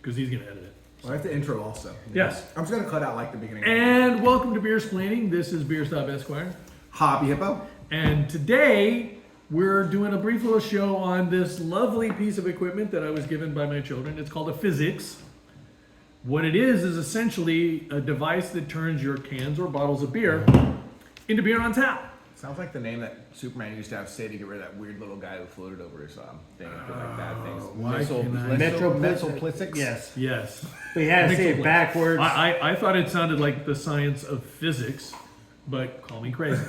because he's going to edit it. Well, I have the intro also. Yes. I'm just going to cut out like the beginning. And welcome to Beer Splaining. This is Beer Stop Esquire. Hobby Hippo. And today we're doing a brief little show on this lovely piece of equipment that I was given by my children. It's called a Fizzics. What it is essentially a device that turns your cans or bottles of beer into beer on tap. Sounds like the name that Superman used to have say to get rid of that weird little guy who floated over his thing and put like bad things. Metroplithics? Yes. But you had to say it backwards. I thought it sounded like the science of physics, but call me crazy.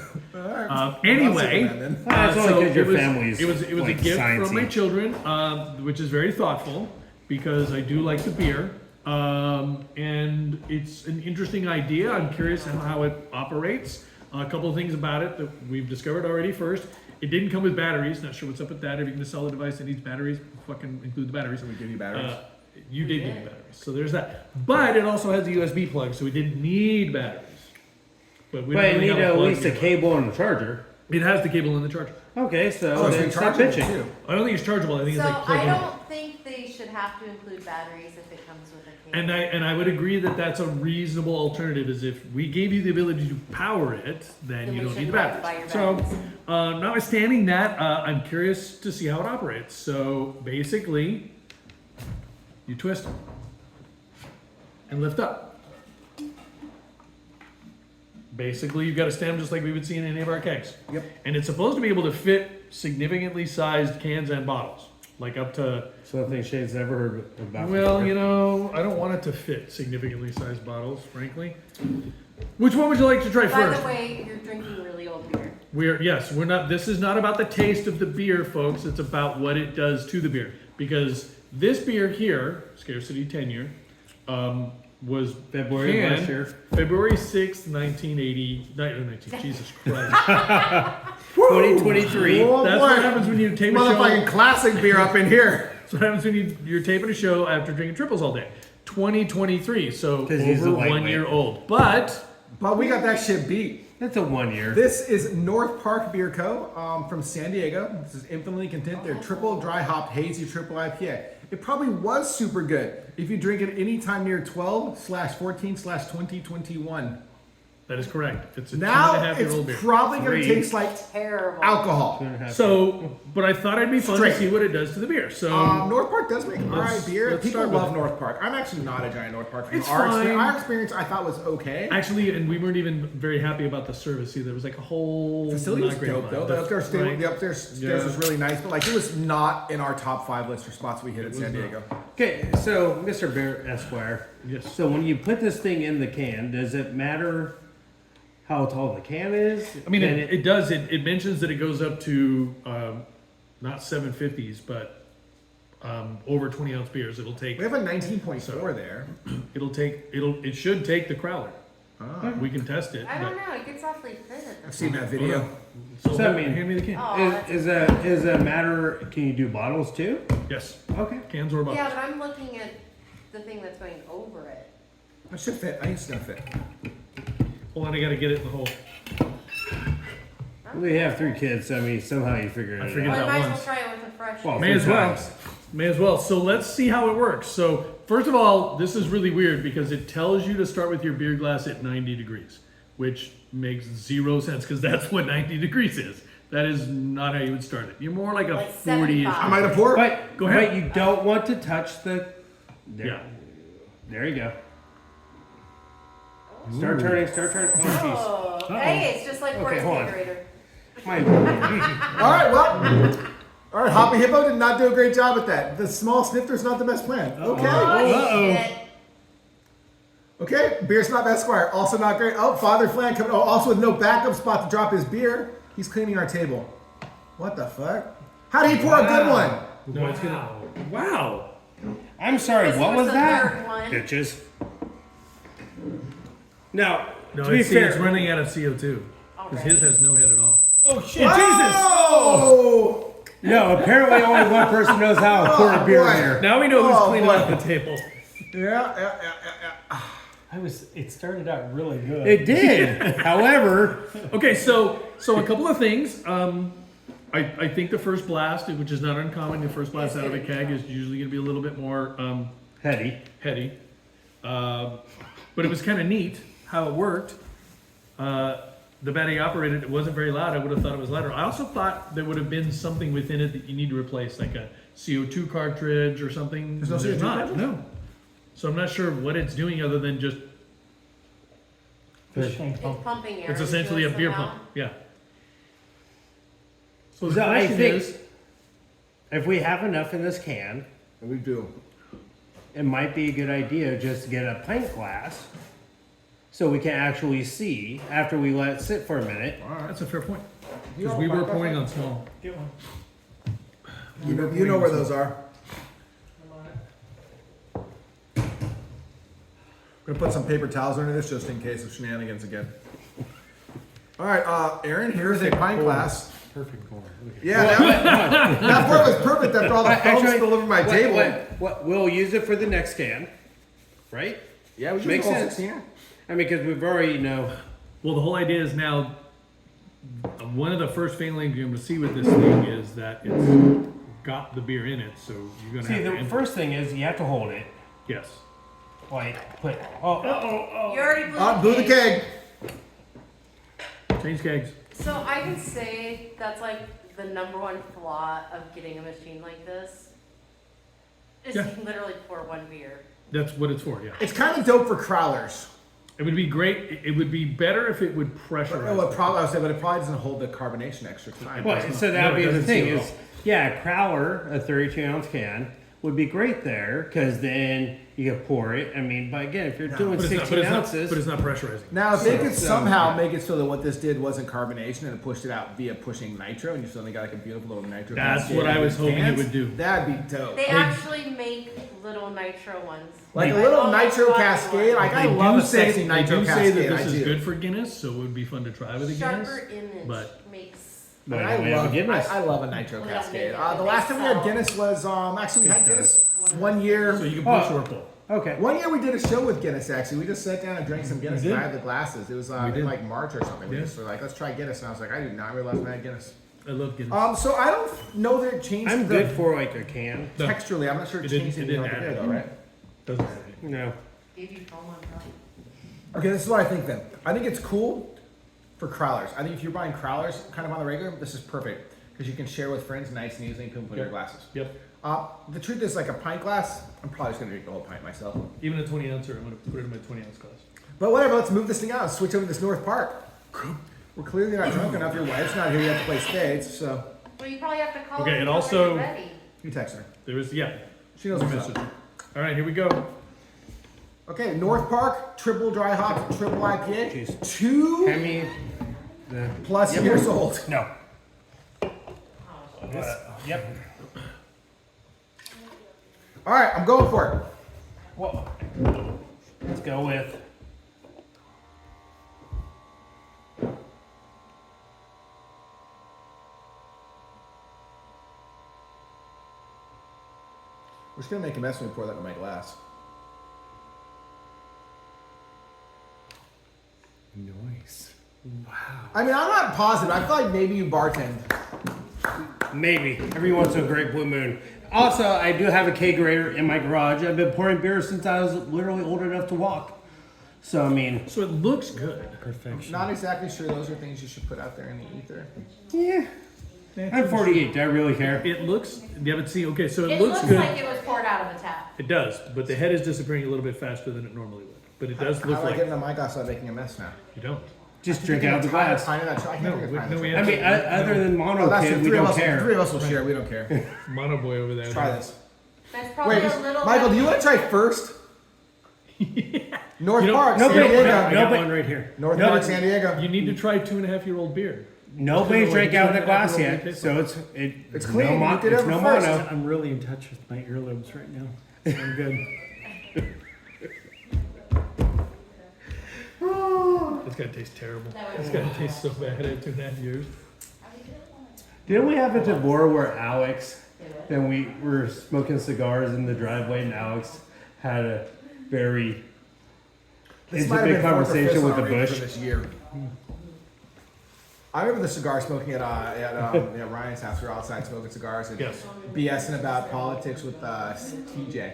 Anyway, That's only because your family is it was like a gift sciencey. from my children, which is very thoughtful because I do like the beer. And it's an interesting idea. I'm curious how it operates. A couple of things about it that we've discovered already. First, it didn't come with batteries. Not sure what's up with that. If you're going to sell a device that needs batteries, fucking include the batteries. We give you batteries. You did give me batteries, so there's that. But it also has a USB plug, so we didn't need batteries. But we But don't you really need have at plug least a yet. cable and a charger. It has the cable and the charger. Okay, so Oh, then it's stop rechargeable bitching. too. I don't think it's chargeable. I think So it's like plug I in. don't think they should have to include batteries if it comes with a can. And I would agree that that's a reasonable alternative. Is if we gave you the ability to power it, then Then you we don't need the shouldn't have to batteries. buy your So, batteries. notwithstanding that, I'm curious to see how it operates. So basically, you twist it and lift up. Basically, you've got to stand just like we would see in any of our kegs. Yep. And it's supposed to be able to fit significantly sized cans and bottles, like up to. Something Shane's never heard about. Well, before. you know, I don't want it to fit significantly sized bottles, frankly. Which one would you like to try By first? the way, you're drinking really old beer. We're not. This is not about the taste of the beer, folks. It's about what it does to the beer. Because this beer here, Scarcity Tenure, was February of last canned year. February 6th, 1980. Jesus Christ. 2023. Oh, That's boy. what happens when you tape a show. Motherfucking classic beer up in here. That's what happens when you're taping a show after drinking triples all day. 2023 so 'Cause he's over a 1 lightweight. year old. But But we got that shit beat. That's a 1 year. This is North Park Beer Co. From San Diego. This is infinitely content. They're triple dry hopped hazy triple IPA. It probably was super good if you drink it anytime near 12/14/2021. that is correct. It's a Now 2.5-year-old beer. it's probably going to Three. taste like Terrible. alcohol. So, but I thought it'd be fun Straight. to see what it does to the beer. So, North Park does make alright Let's- beer. let's People start with love it. North Park. I'm actually not a giant North Park fan. It's fine. Our experience I thought was okay. actually, and we weren't even very happy about the service either. There was like a whole Facility was not great dope vibe. though. The upstairs, Right. the upstairs stairs Yeah. was really nice, but like it was not in our top 5 list for spots we hit at San Diego. Okay, so Mr. Bear Esquire. Yes. So when you put this thing in the can, does it matter how tall the can is? I mean, And it does. It mentions that it goes up to not 750s, but over 20-ounce beers. It'll take. We have a 19.4 there. It should take the crowler. We can test it. I but- don't know. It gets awfully thin at I've the seen that video. So, So, I mean- hand me the can. Oh, that's is a matter? Can you do bottles too? Yes, Okay. cans or bottles. Yeah, but I'm looking at the thing that's going over it. That should fit. I think it's gonna fit. Hold on, I gotta get it in the hole. We have 3 kids, so I mean, somehow you figure it figured out. Well, I that might as well once. try it with a fresh. Well, May as well. Sometimes. May as well. So let's see how it works. So first of all, this is really weird because it tells you to start with your beer glass at 90 degrees, which makes zero sense because that's what 90 degrees is. That is not how you would start it. You're more like a Like 40-ish. 75. I might have poured. But Go ahead. But you don't want to touch the. There, Yeah. There you go. Start turning. Start turning. Oh, Oh, hey, it's just like Okay, Forest hold on. Gatorade. jeez. My. All right, well. All right, Hoppy Hippo did not do a great job at that. The small snifter's not the best plan. Okay. Oh, shit. Okay, Beer Snob Esquire, also not great. Oh, Father Flan coming. Oh, also with no backup spot to drop his beer. He's cleaning our table. What the fuck? How did he pour a good one? No, it's gonna. Wow. I'm sorry. This What was was the that? third one. Bitches. Now, No, to be it's, fair, it's running out of CO2 because Already. his has no head at all. Oh shit! Oh! No, apparently only one person knows how to pour a beer boy. here. Now we know who's Oh, cleaning boy. up the table. Yeah. It started out really good. It did. However, Okay, so a couple of things. I think the first blast, which is not uncommon, the first blast out of a keg is usually going to be a little bit more heady. But it was kind of neat how it worked. The battery operated, it wasn't very loud. I would have thought it was louder. I also thought there would have been something within it that you need to replace, like a CO2 cartridge or something. There's no CO2 not, cartridge? no. So I'm not sure what it's doing other than just, Fish tank It's pump. pumping air. it's into essentially it a beer somehow. pump, yeah. So the So I question think is, if we have enough in this can, And we do. it might be a good idea just to get a pint glass so we can actually see after we let it sit for a minute. All right. that's a fair point. You Because know, we were Mike, pouring on small. Get one. You know where those are. Gonna put some paper towels under this just in case of shenanigans again. All right, Aaron, here's a pint glass. Perfect corner. Yeah, that part was perfect after all the foam Actually, spilled over my table. We'll use it for the next can, right? Yeah, we should Makes all sense. 16. I mean, because we've already Well, the whole idea is now, one of the first failings you're gonna see with this thing is that it's got the beer in it, so you're gonna see. have to. The first thing is you have to hold it, Yes. like put. You already Blew the keg. Change kegs. So I can say that's like the number one flaw of getting a machine like this. Is Yeah. you can literally pour one beer. That's what it's for, yeah. It's kind of dope for crowlers. It would be great, it would be better if it would But, pressurize. I was saying, but it probably doesn't hold the carbonation extra time. Well, so that No, would it be the doesn't thing seal at is, yeah, a crowler, a 32-ounce can would be great there because then you can pour it. I mean, but again, if you're doing But it's not- 16 but it's not- ounces, But it's not pressurizing. Now, if they could So, somehow yeah. make it so that what this did wasn't carbonation and it pushed it out via pushing nitro, and you suddenly got like a beautiful little nitro. That's cascade what I in was hoping it cans, would do. That'd be dope. They actually make little nitro ones. Like a I little almost nitro bought cascade. one. Like I love a sexy nitro they do cascade. say that I this is do. good for Guinness, so it would be fun to try with a Guinness. Sharper image but- makes. but I we have a love, Guinness. I love a nitro We don't cascade. make it, The but last they time we had sell- Guinness was actually we had Guinness one year. So you can put a Oh. short pull. Okay. One year we did a show with Guinness. Actually, we just sat down and drank some Guinness. We And did. I had the glasses. It was We in did. like March or something. We Yeah. just were like, let's try Guinness, and I was like, I did not realize I had Guinness. I love Guinness. So I don't know that it changed I'm the good for like a can. No. texturally. I'm not sure it It didn't- changed it anything didn't like the beer add though, right? Doesn't have any. No. Gave you foam on top. Okay, this is what I think then. I think it's cool for crowlers. I think if you're buying crowlers kind of on the regular, this is perfect because you can share with friends nice and easily and put in your glasses. Yep. The truth is, like a pint glass, I'm probably just gonna drink the whole pint myself. Even a 20 ouncer, I'm gonna put it in my 20-ounce glass. But whatever, let's move this thing out and switch over to this North Park. We're clearly not drunk enough. Your wife's not here yet to play spades, so Well, you probably have to call Okay, her and and tell her also- you're ready. you text her. There is, yeah. She knows We what's missed up. it. All right, here we go. Okay, North Park, triple dry hop, triple IPA, Jeez. Hand 2 me the. plus years old. No. Yep. All right, I'm going for it. Well, let's go with. We're just gonna make a mess when we pour that in my glass. Nice. I mean, I'm not positive. I feel like maybe you bartend. Maybe. Every once in a great blue moon. Also, I do have a kegerator in my garage. I've been pouring beer since I was literally old enough to walk. So, I mean, So it looks good. Perfection. Not exactly sure those are things you should put out there in the ether. yeah. I'm 48. Do I really care? It looks, yeah, but see, okay, so it It looks looks good. like it was poured out of a tap. It does, but the head is disappearing a little bit faster than it normally would. But it does How look do I get like, into my glass without making a mess now? you don't. Just drink out of the glass. Pint of that. I can't No, drink a we- pint no, of we that. I mean, other than mono Oh, that's kid, the we three of don't us. care. Three of us will share. We don't care. Mono boy over there. Let's try this. That's probably Wait, a little. Michael, do you want to try first? North You know- Park, No, San wait, Diego. no, I got but- one right here. North No, Park, but- San Diego. You need to try 2.5-year-old beer. Nobody's Like drank out of the 2.5-year-old glass beer yet, tastes so like. It's clean. No, You did it's it no first. mono. I'm really in touch with my earlobes right now. So I'm good. It's gonna taste terrible. That It's was- gonna taste so bad at 2.5 years. Didn't we have a Devore where Alex, then we were smoking cigars in the driveway, and Alex had a very This might have intimate been fourth or fifth conversation with the already bush. for this year. I remember the cigar smoking at Ryan's house. We were outside smoking cigars and Yes. BSing about politics with TJ.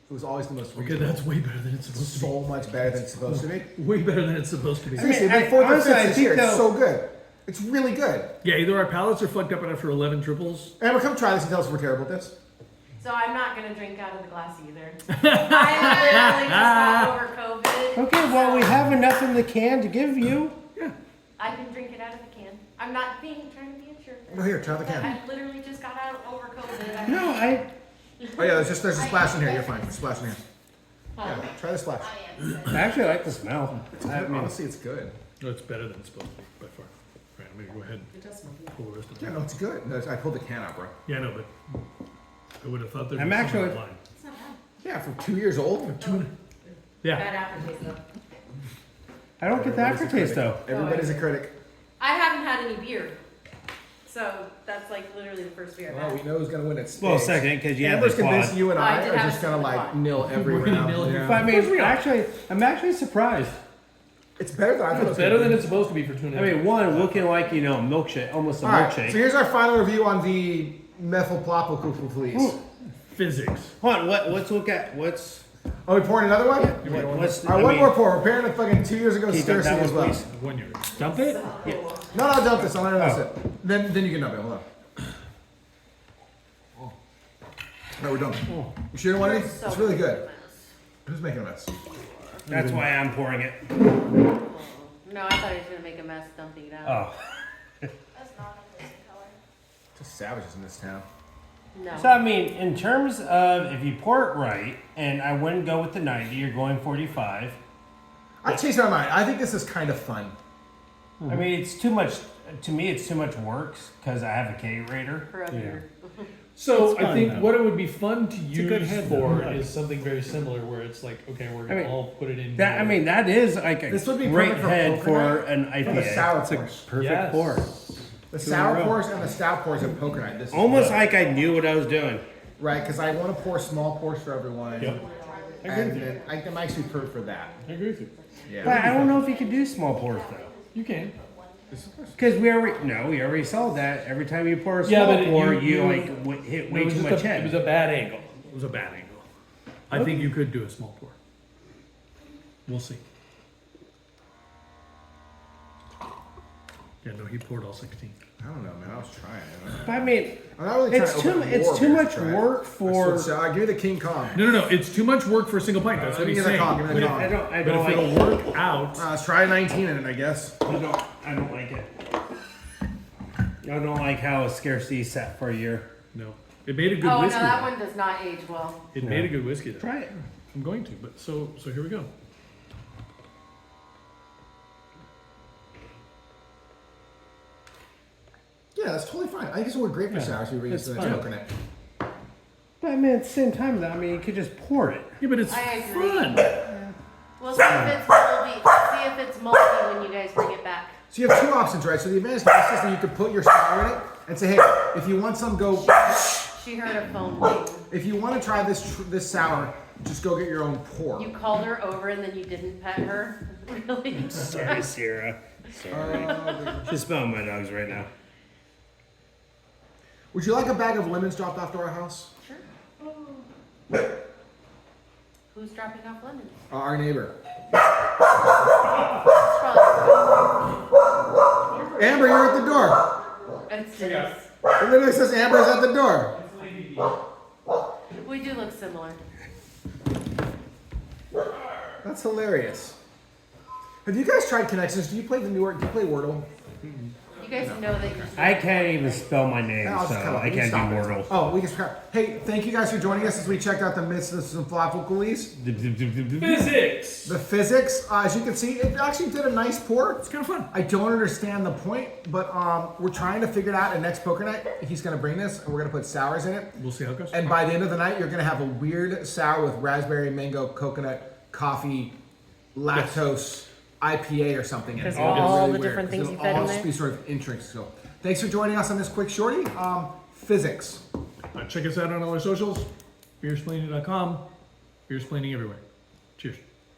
It was always the most Okay, reasonable. that's way better than it's supposed to So much better than it's supposed to be. be. Way better than it's supposed to be. Seriously, I- the fourth and honestly, I fifth this think year, it's though- so good. It's really good. Yeah, either our palates are fucked up after 11 triples. Amber, come try this and tell us if we're terrible at this. So I'm not gonna drink out of the glass either. I literally just got over COVID. Okay, well, we so have enough in the can to give you. Yeah. I can drink it out of the can. I'm not trying to be a jerk. Oh, here, try the can. I literally just got out over COVID. No, Oh yeah, there's a splash in here. You're fine. There's a splash in here. Yeah, try the splash. I actually like the smell. I mean, Honestly, it's good. No, it's better than it's supposed to be by far. Right, I'm gonna go ahead and pull the rest of Yeah, it. no, it's good. No, I pulled the can out, bro. Yeah, I know, but I would have thought there'd I'm be something actually- online. Yeah, from 2 years old. Yeah. Bad aftertaste though. I don't get the Everybody's a aftertaste critic. though. Everybody's a critic. I haven't had any beer. So that's like literally the first beer I've Well, had. we know who's gonna win it. Well, second, because you have the Amber's convinced quad. you and I I did are have just gonna the like quad. nil every We're gonna round. nil every Yeah. But I Of course we mean, are. actually, I'm actually surprised. It's better than I thought. it It's was better gonna than be. it's supposed to be for tuna. I mean, one looking like a milkshake, almost a All right, so milkshake. here's our final review on the methylpropyl, please. Physics. Hold on, let's look at what's. Are we pouring another one? What's All right, one more pour. We're pairing with fucking 2 years ago Can you dump scarcity that as one, well. please? 1 year. Dump it? No, no, dump this. I'll let her Oh. it. Then you can dump it. Hold on. No, we're done. You sure you don't want any? So It's really good. mess. Who's making a mess? That's why I'm pouring it. No, I thought he was gonna make a mess dumping it out. Oh. That's not a pleasant color. Just savages in this town. No. So I mean, in terms of if you pour it right, and I wouldn't go with the 90, you're going 45. I changed my mind. I think this is kind of fun. I mean, it's too much. To me, it's too much work because I have a K-rater. For a beer. So It's I fun, think though. what it would be fun to a good use head, for though. is something very similar where it's like, okay, we're gonna I mean, all put it in. That I here. mean, that is like a This would be great perfect for head poker for night. an The IPA. sour It's a pours. perfect Yes. pour. The Two in a sour row. pours and the stout pours of poker night. This is Almost good. like I knew what I was doing. Right, because I want to pour small pours for everyone. Yep. I agree with And you. then I think that makes me perfect for that. I agree with you. But Yeah. I don't know if you could do small pours though. You can. Because we already saw that. Every time you pour a Yeah, small but pour, you- you you- like hit No, way it was too just much It was head. a bad angle. It was a bad angle. I think you could do a small pour. We'll see. Yeah, no, he poured all 16. I don't know, man. I was trying. But I mean, I'm not really trying it's to too open it's more too beers much to try it. work for. So give me the King Kong. No. It's too much work for a single pint. That's what Give me he's the saying. Kong. Give me But the if, Kong. I but don't if like. it'll work out, Let's try 19 in it, I guess. I don't like it. I don't like how a scarcity sat for a year. no. It made a good Oh no, whiskey. that though. one does not age well. It made a good whiskey. Though. Try it. I'm going to, but so here we go. Yeah, that's totally fine. I think it's a great for sour, so we it's reuse the fine. coconut. But I mean, at the same time, though, I mean, you could just pour it. Yeah, but it's I agree. fun. We'll see if it's moldy. See if it's moldy when you guys bring it back. So you have two options, right? So the advantage of this is that you could put your sour in it and say, hey, if you want some, go. She heard a phone ring. If you want to try this sour, just go get your own pour. You called her over and then you didn't pet her. Really? Sorry, Sierra. Sorry. She's smelling my dogs right now. Would you like a bag of lemons dropped off to our house? Sure. Who's dropping off lemons? Our neighbor. It's probably- Amber, you're at the door. It's Denise. It literally says Amber's at the door. We do look similar. That's hilarious. Have you guys tried Connections? Do you play Wordle? You guys know that you're. I can't even spell my name, I'll so just cut off. I can't do Stop it. Wordle. Oh, we can scrap. Hey, thank you guys for joining us as we checked out the myths of some thoughtful coolies. Physics. The physics, as you can see, it actually did a nice pour. It's kind of fun. I don't understand the point, but we're trying to figure it out. And next poker night, he's gonna bring this, and we're gonna put sours in it. We'll see how it goes. And by the end of the night, you're gonna have a weird sour with raspberry, mango, coconut, coffee, lactose, IPA or something. in it. Because It's all really the weird, different 'cause things it'll you fed in all there? just be sort of interesting. So, thanks for joining us on this quick shorty. Physics. Check us out on all our socials. Beersplaining.com. Beersplaining everywhere.